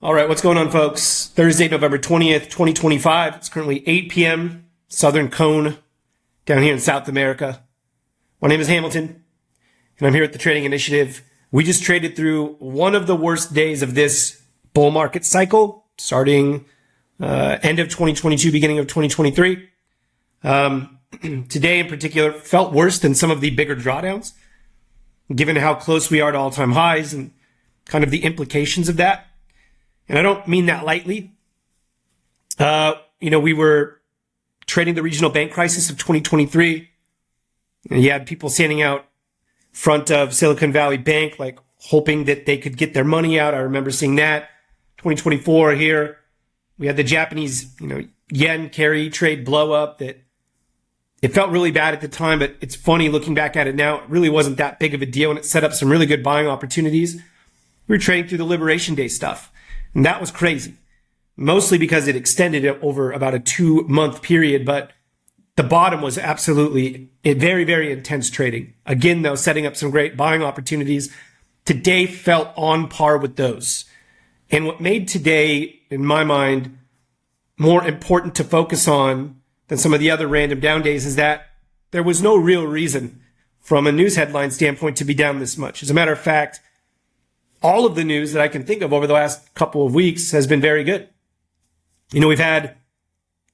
All right, what's going on, folks? Thursday, November 20th, 2025. It's currently 8 p.m. Southern Cone down here in South America. My name is Hamilton, and I'm here at the Trading Initiative. We just traded through one of the worst days of this bull market cycle, starting end of 2022, beginning of 2023. Today in particular felt worse than some of the bigger drawdowns, given how close we are to all-time highs and kind of the implications of that. And I don't mean that lightly. We were trading the regional bank crisis of 2023. And you had people standing out front of Silicon Valley Bank, like hoping that they could get their money out. I remember seeing that. 2024 here, we had the Japanese, yen carry trade blow up that it felt really bad at the time, but it's funny looking back at it now. It really wasn't that big of a deal, and it set up some really good buying opportunities. We were trading through the Liberation Day stuff. And that was crazy, mostly because it extended over about a 2-month period. But the bottom was absolutely a very, very intense trading. Again, though, setting up some great buying opportunities. Today felt on par with those. And what made today, in my mind, more important to focus on than some of the other random down days is that there was no real reason from a news headline standpoint to be down this much. As a matter of fact, all of the news that I can think of over the last couple of weeks has been very good. We've had $1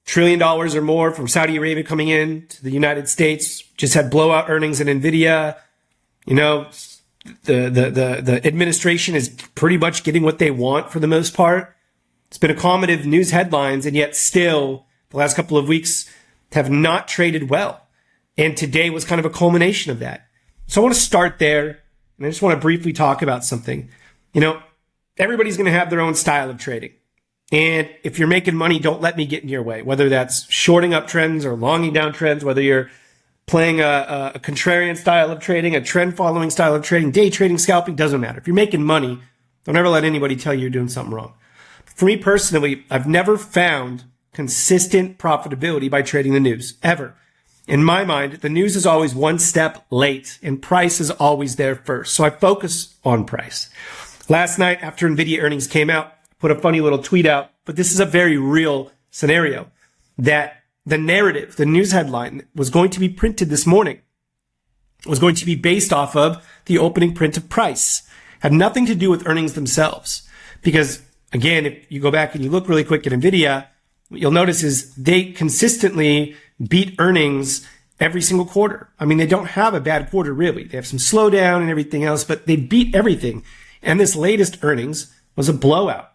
trillion or more from Saudi Arabia coming in to the United States, just had blowout earnings in NVIDIA. The administration is pretty much getting what they want for the most part. It's been accommodative news headlines, and yet still the last couple of weeks have not traded well. And today was kind of a culmination of that. So I want to start there, and I just want to briefly talk about something. Everybody's going to have their own style of trading. And if you're making money, don't let me get in your way, whether that's shorting up trends or longing down trends, whether you're playing a contrarian style of trading, a trend following style of trading, day trading, scalping, doesn't matter. If you're making money, don't ever let anybody tell you you're doing something wrong. For me personally, I've never found consistent profitability by trading the news, ever. In my mind, the news is always one step late and price is always there first. So I focus on price. Last night after NVIDIA earnings came out, put a funny little tweet out, but this is a very real scenario that the narrative, the news headline was going to be printed this morning, was going to be based off of the opening print of price. Had nothing to do with earnings themselves. Because again, if you go back and you look really quick at NVIDIA, what you'll notice is they consistently beat earnings every single quarter. I mean, they don't have a bad quarter really. They have some slowdown and everything else, but they beat everything. And this latest earnings was a blowout.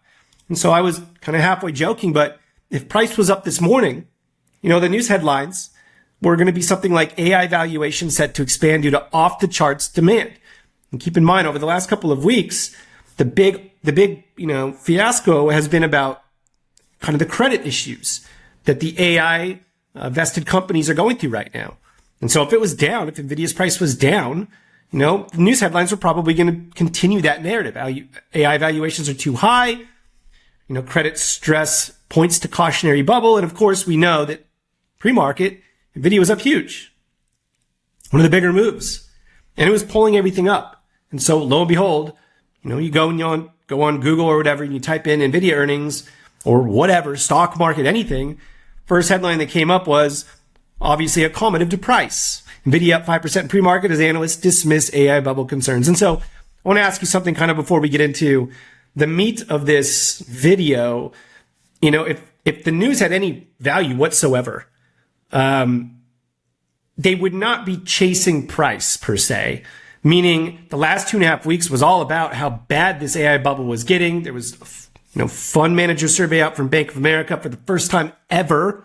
And so I was kind of halfway joking, but if price was up this morning, the news headlines were going to be something like AI valuation set to expand due to off the charts demand. And keep in mind, over the last couple of weeks, the big fiasco has been about kind of the credit issues that the AI vested companies are going through right now. And so if it was down, if NVIDIA's price was down, the news headlines are probably going to continue that narrative. AI valuations are too high. Credit stress points to cautionary bubble. And of course, we know that pre-market, NVIDIA was up huge. One of the bigger moves. And it was pulling everything up. And so lo and behold, you go and go on Google or whatever, and you type in NVIDIA earnings or whatever, stock market, anything. First headline that came up was obviously accommodative to price. NVIDIA up 5% in pre-market as analysts dismiss AI bubble concerns. And so I want to ask you something kind of before we get into the meat of this video. If the news had any value whatsoever, they would not be chasing price per se, meaning the last 2.5 weeks was all about how bad this AI bubble was getting. There was fund manager survey out from Bank of America for the first time ever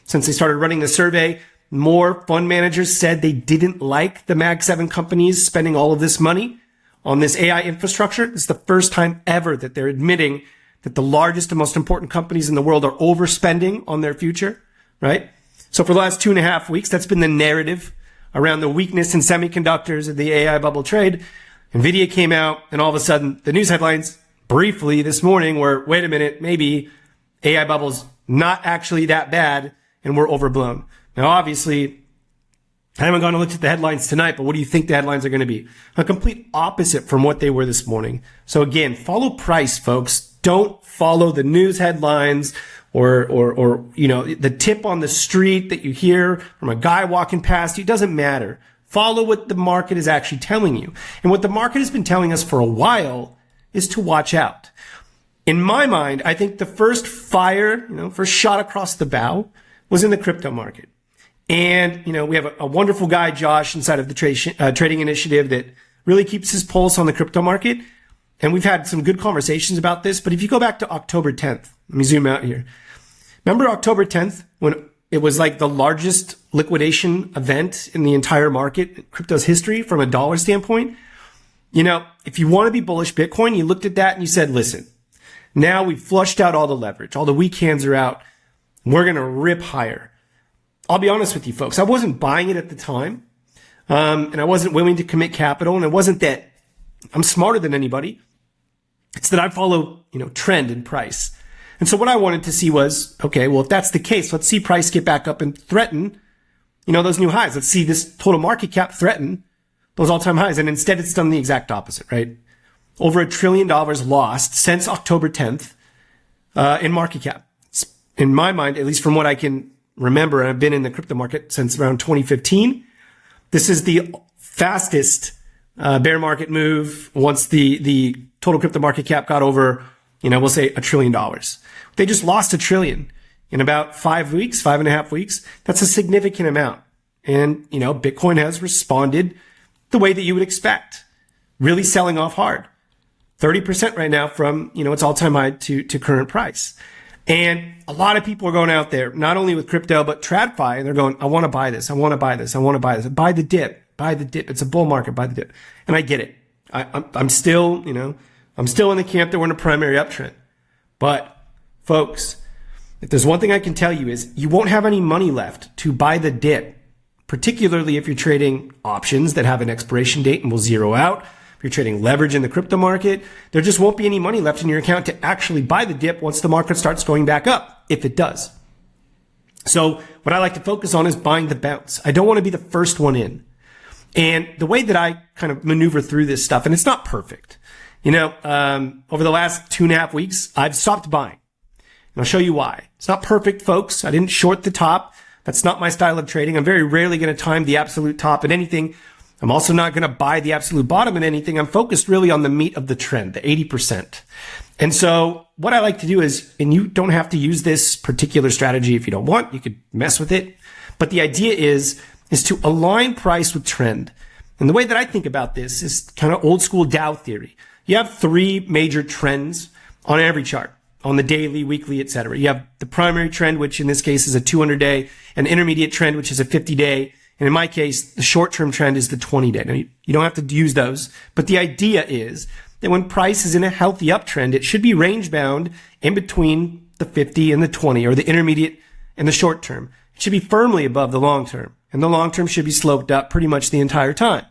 since they started running the survey. More fund managers said they didn't like the Mag 7 companies spending all of this money on this AI infrastructure. It's the first time ever that they're admitting that the largest and most important companies in the world are overspending on their future, right? So for the last 2.5 weeks, that's been the narrative around the weakness in semiconductors and the AI bubble trade. NVIDIA came out, and all of a sudden, the news headlines briefly this morning were, wait a minute, maybe AI bubble's not actually that bad, and we're overblown. Now, obviously, I haven't gone and looked at the headlines tonight, but what do you think the headlines are going to be? A complete opposite from what they were this morning. So again, follow price, folks. Don't follow the news headlines or the tip on the street that you hear from a guy walking past you. It doesn't matter. Follow what the market is actually telling you. And what the market has been telling us for a while is to watch out. In my mind, I think the first fire, first shot across the bow was in the crypto market. And, we have a wonderful guy, Josh, inside of the trading initiative that really keeps his pulse on the crypto market. And we've had some good conversations about this. But if you go back to October 10th, let me zoom out here. Remember October 10th when it was like the largest liquidation event in the entire market, crypto's history from a dollar standpoint? If you want to be bullish Bitcoin, you looked at that and you said, listen, now we've flushed out all the leverage. All the weak hands are out. We're going to rip higher. I'll be honest with you folks. I wasn't buying it at the time. And I wasn't willing to commit capital. And it wasn't that I'm smarter than anybody. It's that I follow, trend and price. And so what I wanted to see was, okay, well, if that's the case, let's see price get back up and threaten, those new highs. Let's see this total market cap threaten those all-time highs. And instead it's done the exact opposite, right? Over $1 trillion lost since October 10th, in market cap. It's, in my mind, at least from what I can remember, and I've been in the crypto market since around 2015, this is the fastest bear market move once the total crypto market cap got over, we'll say $1 trillion. They just lost $1 trillion in about 5.5 weeks. That's a significant amount. And, Bitcoin has responded the way that you would expect, really selling off hard. 30% right now from, its all-time high to current price. And a lot of people are going out there, not only with crypto, but TradFi, and they're going, I want to buy this. I want to buy this. I want to buy this. Buy the dip. Buy the dip. It's a bull market. Buy the dip. And I get it. I'm still, I'm still in the camp that we're in a primary uptrend. But folks, if there's one thing I can tell you is you won't have any money left to buy the dip, particularly if you're trading options that have an expiration date and will zero out. If you're trading leverage in the crypto market, there just won't be any money left in your account to actually buy the dip once the market starts going back up, if it does. So what I like to focus on is buying the bounce. I don't want to be the first one in. And the way that I kind of maneuver through this stuff, and it's not perfect, over the last 2.5 weeks, I've stopped buying. And I'll show you why. It's not perfect, folks. I didn't short the top. That's not my style of trading. I'm very rarely going to time the absolute top in anything. I'm also not going to buy the absolute bottom in anything. I'm focused really on the meat of the trend, the 80%. And so what I like to do is, and you don't have to use this particular strategy if you don't want, you could mess with it. But the idea is to align price with trend. And the way that I think about this is kind of old school Dow theory. You have 3 major trends on every chart, on the daily, weekly, etc. You have the primary trend, which in this case is a 200-day, an intermediate trend, which is a 50-day. And in my case, the short-term trend is the 20-day. Now, you don't have to use those, but the idea is that when price is in a healthy uptrend, it should be range-bound in between the 50 and the 20, or the intermediate and the short-term. It should be firmly above the long-term, and the long-term should be sloped up pretty much the entire time.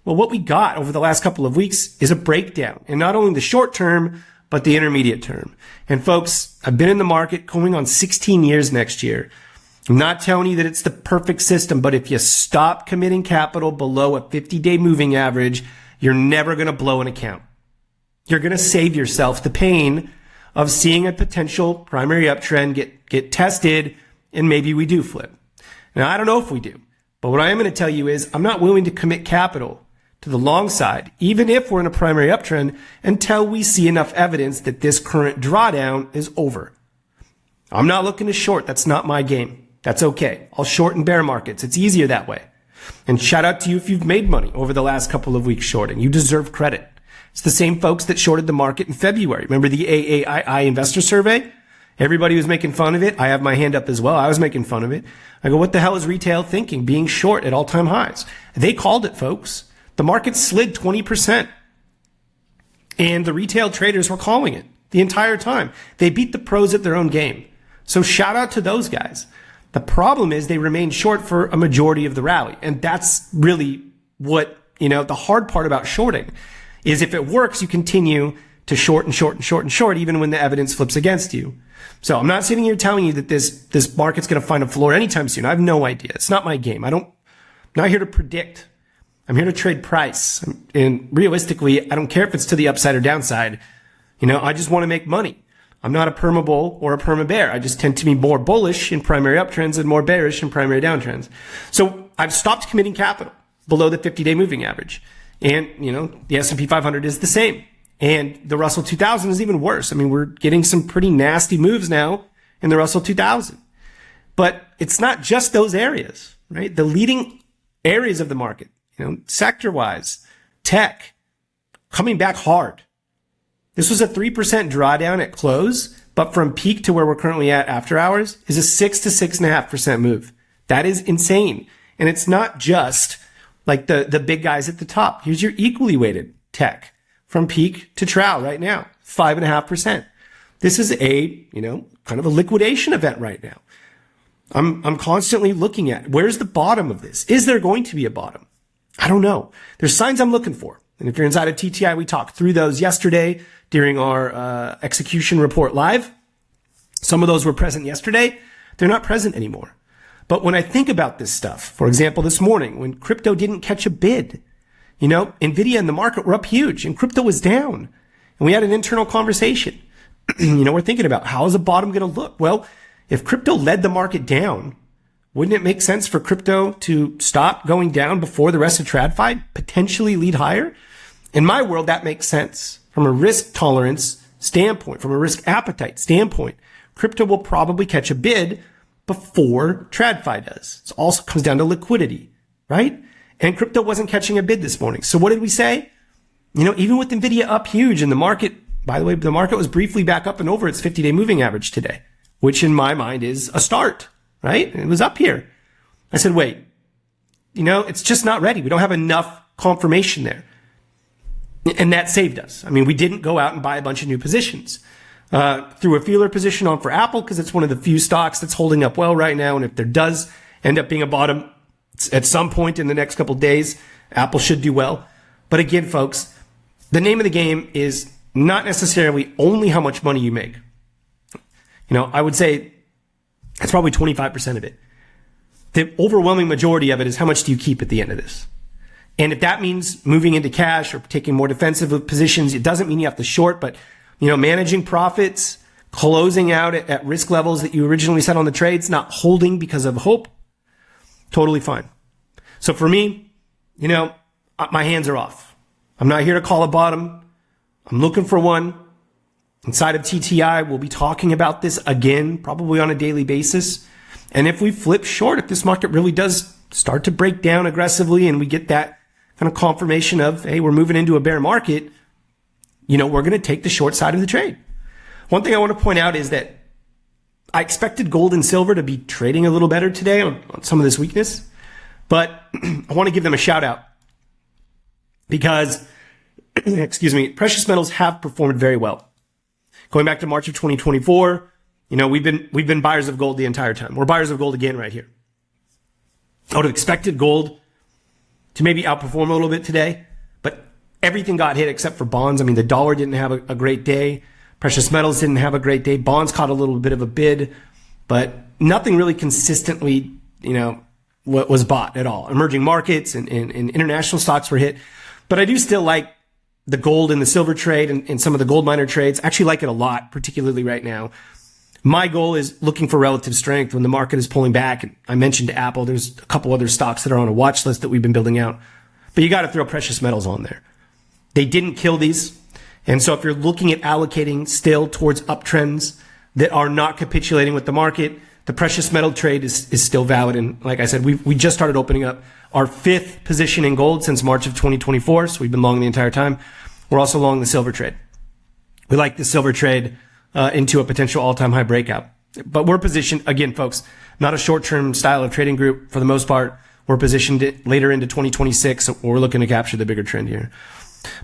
Well, what we got over the last couple of weeks is a breakdown, and not only the short-term, but the intermediate term. And folks, I've been in the market going on 16 years next year. I'm not telling you that it's the perfect system, but if you stop committing capital below a 50-day moving average, you're never going to blow an account. You're going to save yourself the pain of seeing a potential primary uptrend get tested, and maybe we do flip. Now, I don't know if we do, but what I am going to tell you is I'm not willing to commit capital to the long side, even if we're in a primary uptrend, until we see enough evidence that this current drawdown is over. I'm not looking to short. That's not my game. That's okay. I'll short in bear markets. It's easier that way. And shout out to you if you've made money over the last couple of weeks shorting. You deserve credit. It's the same folks that shorted the market in February. Remember the AAII investor survey? Everybody was making fun of it. I have my hand up as well. I was making fun of it. I go, what the hell is retail thinking? Being short at all-time highs. They called it, folks. The market slid 20%. And the retail traders were calling it the entire time. They beat the pros at their own game. So shout out to those guys. The problem is they remained short for a majority of the rally. And that's really what, the hard part about shorting is if it works, you continue to short and short and short and short, even when the evidence flips against you. So I'm not sitting here telling you that this market's going to find a floor anytime soon. I have no idea. It's not my game. I'm not here to predict. I'm here to trade price. And realistically, I don't care if it's to the upside or downside. I just want to make money. I'm not a perma bull or a perma bear. I just tend to be more bullish in primary uptrends and more bearish in primary downtrends. So I've stopped committing capital below the 50-day moving average. And, the S&P 500 is the same. And the Russell 2000 is even worse. I mean, we're getting some pretty nasty moves now in the Russell 2000. But it's not just those areas, right? The leading areas of the market, sector-wise, tech, coming back hard. This was a 3% drawdown at close, but from peak to where we're currently at after hours is a 6 to 6.5% move. That is insane. And it's not just like the big guys at the top. Here's your equally weighted tech from peak to trough right now, 5.5%. This is a, kind of a liquidation event right now. I'm constantly looking at where's the bottom of this? Is there going to be a bottom? I don't know. There's signs I'm looking for. And if you're inside of TTI, we talked through those yesterday during our execution report live. Some of those were present yesterday. They're not present anymore. But when I think about this stuff, for example, this morning when crypto didn't catch a bid, NVIDIA and the market were up huge and crypto was down. And we had an internal conversation. We're thinking about how is a bottom going to look? Well, if crypto led the market down, wouldn't it make sense for crypto to stop going down before the rest of TradFi, potentially lead higher? In my world, that makes sense. From a risk tolerance standpoint, from a risk appetite standpoint, crypto will probably catch a bid before TradFi does. It also comes down to liquidity, right? And crypto wasn't catching a bid this morning. So what did we say? Even with NVIDIA up huge and the market, by the way, the market was briefly back up and over its 50-day moving average today, which in my mind is a start, right? It was up here. I said, wait, it's just not ready. We don't have enough confirmation there. And that saved us. I mean, we didn't go out and buy a bunch of new positions. Threw a feeler position on for Apple because it's one of the few stocks that's holding up well right now. And if there does end up being a bottom at some point in the next couple of days, Apple should do well. But again, folks, the name of the game is not necessarily only how much money you make. I would say that's probably 25% of it. The overwhelming majority of it is how much do you keep at the end of this? And if that means moving into cash or taking more defensive positions, it doesn't mean you have to short, but, managing profits, closing out at risk levels that you originally set on the trades, not holding because of hope, totally fine. So for me, my hands are off. I'm not here to call a bottom. I'm looking for one. Inside of TTI, we'll be talking about this again, probably on a daily basis. And if we flip short, if this market really does start to break down aggressively and we get that kind of confirmation of, hey, we're moving into a bear market, we're going to take the short side of the trade. One thing I want to point out is that I expected gold and silver to be trading a little better today on some of this weakness, but I want to give them a shout out because, precious metals have performed very well. Going back to March of 2024, we've been buyers of gold the entire time. We're buyers of gold again right here. I would have expected gold to maybe outperform a little bit today, but everything got hit except for bonds. I mean, the dollar didn't have a great day. Precious metals didn't have a great day. Bonds caught a little bit of a bid, but nothing really consistently, was bought at all. Emerging markets and international stocks were hit, but I do still like the gold and the silver trade and some of the gold miner trades. I actually like it a lot, particularly right now. My goal is looking for relative strength when the market is pulling back. And I mentioned Apple. There's a couple other stocks that are on a watch list that we've been building out. But you got to throw precious metals on there. They didn't kill these. And so if you're looking at allocating still towards uptrends that are not capitulating with the market, the precious metal trade is still valid. And like I said, we just started opening up our 5th position in gold since March of 2024. So we've been long the entire time. We're also long the silver trade. We like the silver trade into a potential all-time high breakout. But we're positioned, again, folks, not a short-term style of trading group. For the most part, we're positioned later into 2026. So we're looking to capture the bigger trend here.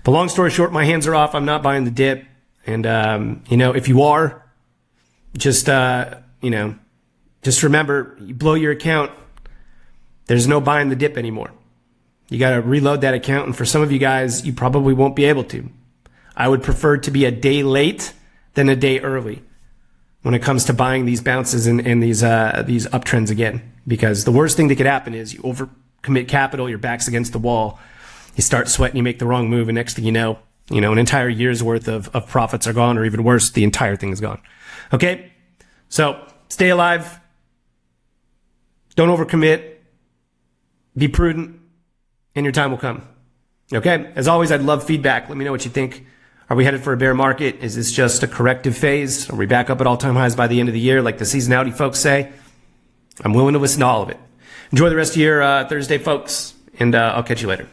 But long story short, my hands are off. I'm not buying the dip. And, if you are, just remember, you blow your account, there's no buying the dip anymore. You got to reload that account. And for some of you guys, you probably won't be able to. I would prefer to be a day late than a day early when it comes to buying these bounces and these uptrends again. Because the worst thing that could happen is you overcommit capital, your back's against the wall, you start sweating, you make the wrong move, and next thing you know, an entire year's worth of profits are gone, or even worse, the entire thing is gone. Okay? So stay alive. Don't overcommit. Be prudent, and your time will come. Okay? As always, I'd love feedback. Let me know what you think. Are we headed for a bear market? Is this just a corrective phase? Are we back up at all-time highs by the end of the year, like the seasonality folks say? I'm willing to listen to all of it. Enjoy the rest of your Thursday, folks, and I'll catch you later.